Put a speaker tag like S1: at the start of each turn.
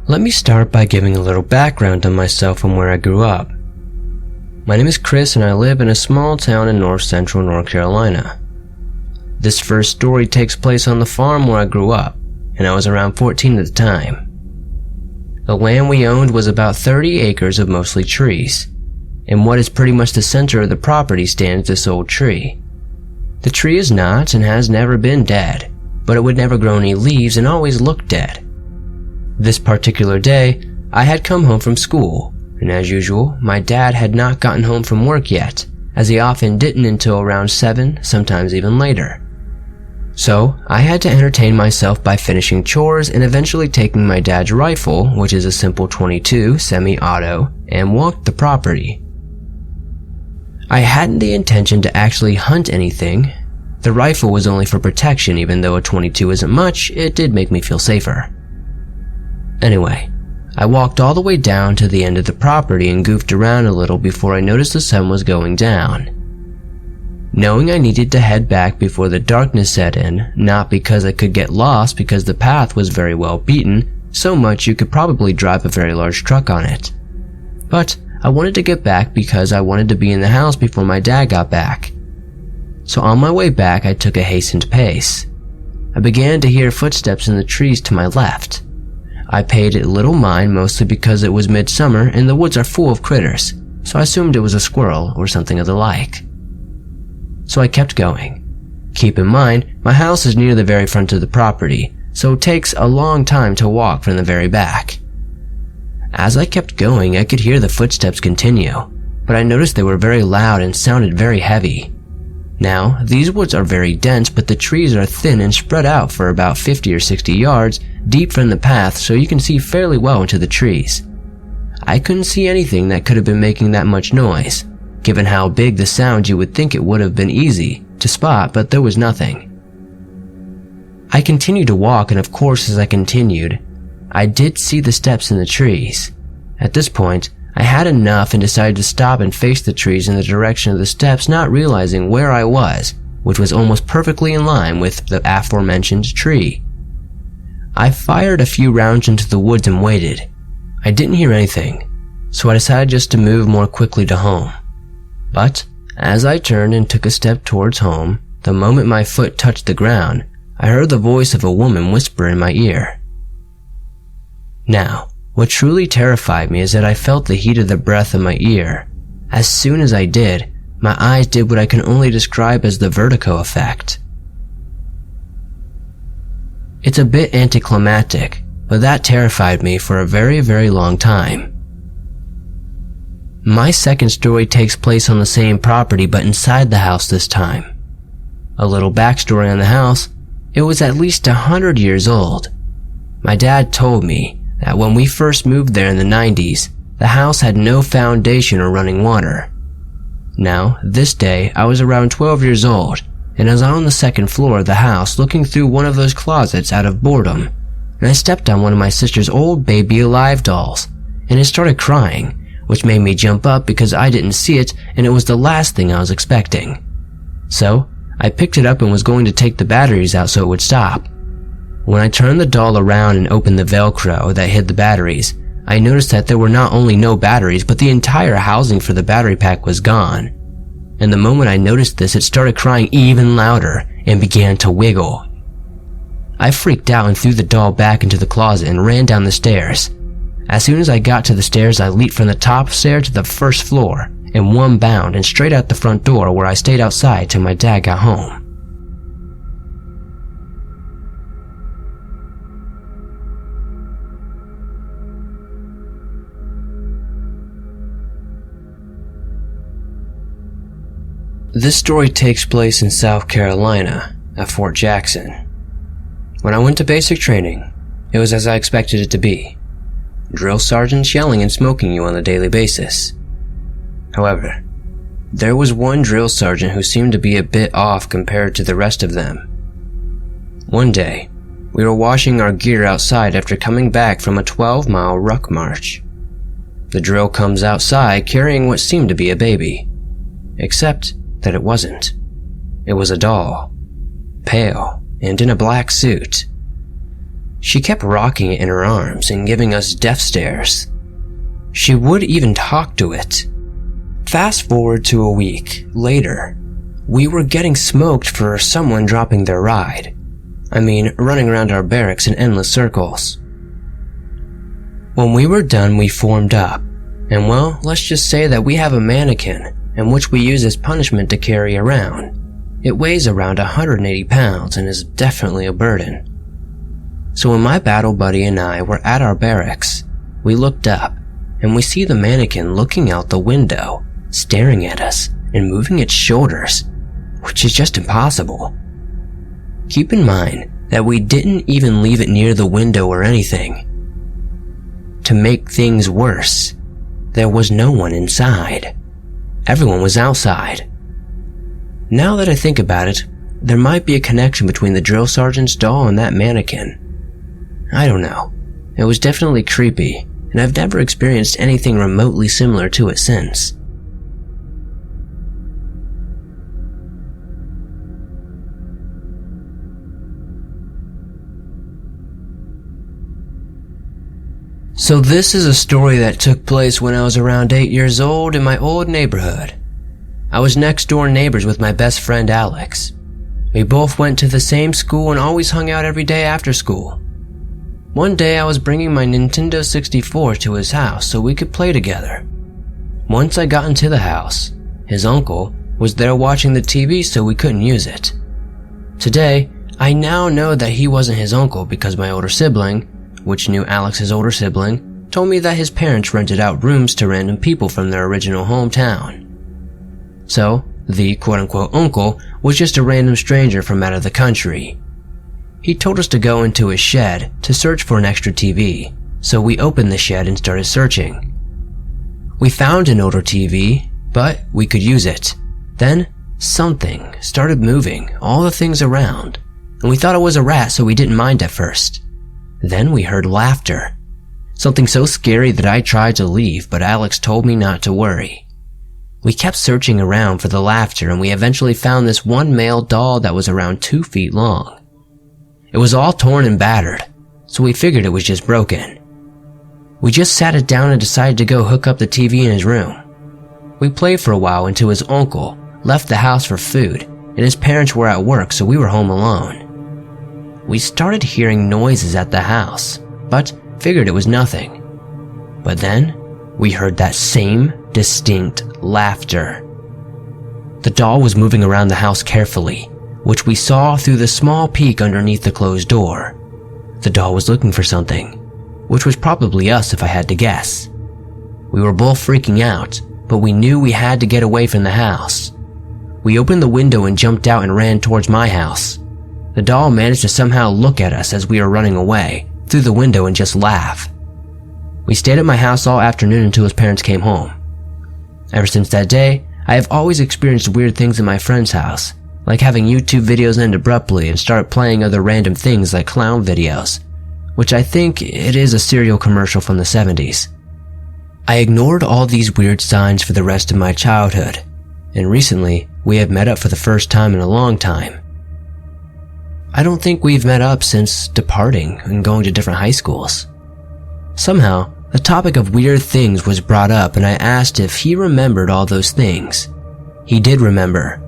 S1: Let me start by giving a little background on myself and where I grew up. My name is Chris and I live in a small town in north-central North Carolina. This first story takes place on the farm where I grew up, and I was around 14 at the time. The land we owned was about 30 acres of mostly trees. In what is pretty much the center of the property stands this old tree. The tree is not and has never been dead, but it would never grow any leaves and always looked dead. This particular day, I had come home from school, and as usual, my dad had not gotten home from work yet, as he often didn't until around 7, sometimes even later. So, I had to entertain myself by finishing chores and eventually taking my dad's rifle, which is a simple .22 semi-auto, and walked the property. I hadn't the intention to actually hunt anything. The rifle was only for protection, even though a .22 isn't much, it did make me feel safer. Anyway, I walked all the way down to the end of the property and goofed around a little before I noticed the sun was going down. Knowing I needed to head back before the darkness set in, not because I could get lost because the path was very well beaten, so much you could probably drive a very large truck on it. But I wanted to get back because I wanted to be in the house before my dad got back. So on my way back, I took a hastened pace. I began to hear footsteps in the trees to my left. I paid it little mind mostly because it was midsummer and the woods are full of critters, so I assumed it was a squirrel or something of the like. So I kept going. Keep in mind, my house is near the very front of the property, so it takes a long time to walk from the very back. As I kept going, I could hear the footsteps continue, but I noticed they were very loud and sounded very heavy. Now, these woods are very dense, but the trees are thin and spread out for about 50 or 60 yards deep from the path, so you can see fairly well into the trees. I couldn't see anything that could have been making that much noise. Given how big the sound, you would think it would have been easy to spot, but there was nothing. I continued to walk, and of course as I continued, I did see the steps in the trees. At this point, I had enough and decided to stop and face the trees in the direction of the steps, not realizing where I was, which was almost perfectly in line with the aforementioned tree. I fired a few rounds into the woods and waited. I didn't hear anything, so I decided just to move more quickly to home. But as I turned and took a step towards home, the moment my foot touched the ground, I heard the voice of a woman whisper in my ear. Now, what truly terrified me is that I felt the heat of the breath in my ear. As soon as I did, my eyes did what I can only describe as the vertigo effect. It's a bit anticlimactic, but that terrified me for a very, very long time. My second story takes place on the same property but inside the house this time. A little backstory on the house, it was at least 100 years old. My dad told me that when we first moved there in the 90s, the house had no foundation or running water. Now, this day, I was around 12 years old, and I was on the second floor of the house looking through one of those closets out of boredom, and I stepped on one of my sister's old baby alive dolls, and it started crying, which made me jump up because I didn't see it and it was the last thing I was expecting. So, I picked it up and was going to take the batteries out so it would stop. When I turned the doll around and opened the Velcro that hid the batteries, I noticed that there were not only no batteries, but the entire housing for the battery pack was gone. And the moment I noticed this, it started crying even louder and began to wiggle. I freaked out and threw the doll back into the closet and ran down the stairs. As soon as I got to the stairs, I leaped from the top stair to the first floor in one bound and straight out the front door, where I stayed outside till my dad got home. This story takes place in South Carolina, at Fort Jackson. When I went to basic training, it was as I expected it to be. Drill sergeants yelling and smoking you on a daily basis. However, there was one drill sergeant who seemed to be a bit off compared to the rest of them. One day, we were washing our gear outside after coming back from a 12-mile ruck march. The drill comes outside carrying what seemed to be a baby. Except that it wasn't. It was a doll, pale and in a black suit. She kept rocking it in her arms and giving us death stares. She would even talk to it. Fast forward to a week later, we were getting smoked for someone dropping their ride. I mean, running around our barracks in endless circles. When we were done, we formed up, and well, let's just say that we have a mannequin, and which we use as punishment to carry around. It weighs around 180 pounds and is definitely a burden. So when my battle buddy and I were at our barracks, we looked up, and we see the mannequin looking out the window, staring at us and moving its shoulders, which is just impossible. Keep in mind that we didn't even leave it near the window or anything. To make things worse, there was no one inside. Everyone was outside. Now that I think about it, there might be a connection between the drill sergeant's doll and that mannequin. I don't know. It was definitely creepy, and I've never experienced anything remotely similar to it since. So this is a story that took place when I was around 8 years old in my old neighborhood. I was next door neighbors with my best friend Alex. We both went to the same school and always hung out every day after school. One day I was bringing my Nintendo 64 to his house so we could play together. Once I got into the house, his uncle was there watching the TV so we couldn't use it. Today, I now know that he wasn't his uncle because my older sibling, which knew Alex's older sibling, told me that his parents rented out rooms to random people from their original hometown. So, the quote-unquote uncle was just a random stranger from out of the country. He told us to go into his shed to search for an extra TV, so we opened the shed and started searching. We found an older TV, but we could use it. Then, something started moving all the things around, and we thought it was a rat so we didn't mind at first. Then we heard laughter. Something so scary that I tried to leave, but Alex told me not to worry. We kept searching around for the laughter and we eventually found this one male doll that was around 2 feet long. It was all torn and battered, so we figured it was just broken. We just sat it down and decided to go hook up the TV in his room. We played for a while until his uncle left the house for food and his parents were at work, so we were home alone. We started hearing noises at the house, but figured it was nothing. But then, we heard that same distinct laughter. The doll was moving around the house carefully, which we saw through the small peek underneath the closed door. The doll was looking for something, which was probably us if I had to guess. We were both freaking out, but we knew we had to get away from the house. We opened the window and jumped out and ran towards my house. The doll managed to somehow look at us as we were running away through the window and just laugh. We stayed at my house all afternoon until his parents came home. Ever since that day, I have always experienced weird things in my friend's house, like having YouTube videos end abruptly and start playing other random things like clown videos, which I think it is a cereal commercial from the 70s. I ignored all these weird signs for the rest of my childhood, and recently we have met up for the first time in a long time. I don't think we've met up since departing and going to different high schools. Somehow, the topic of weird things was brought up and I asked if he remembered all those things. He did remember,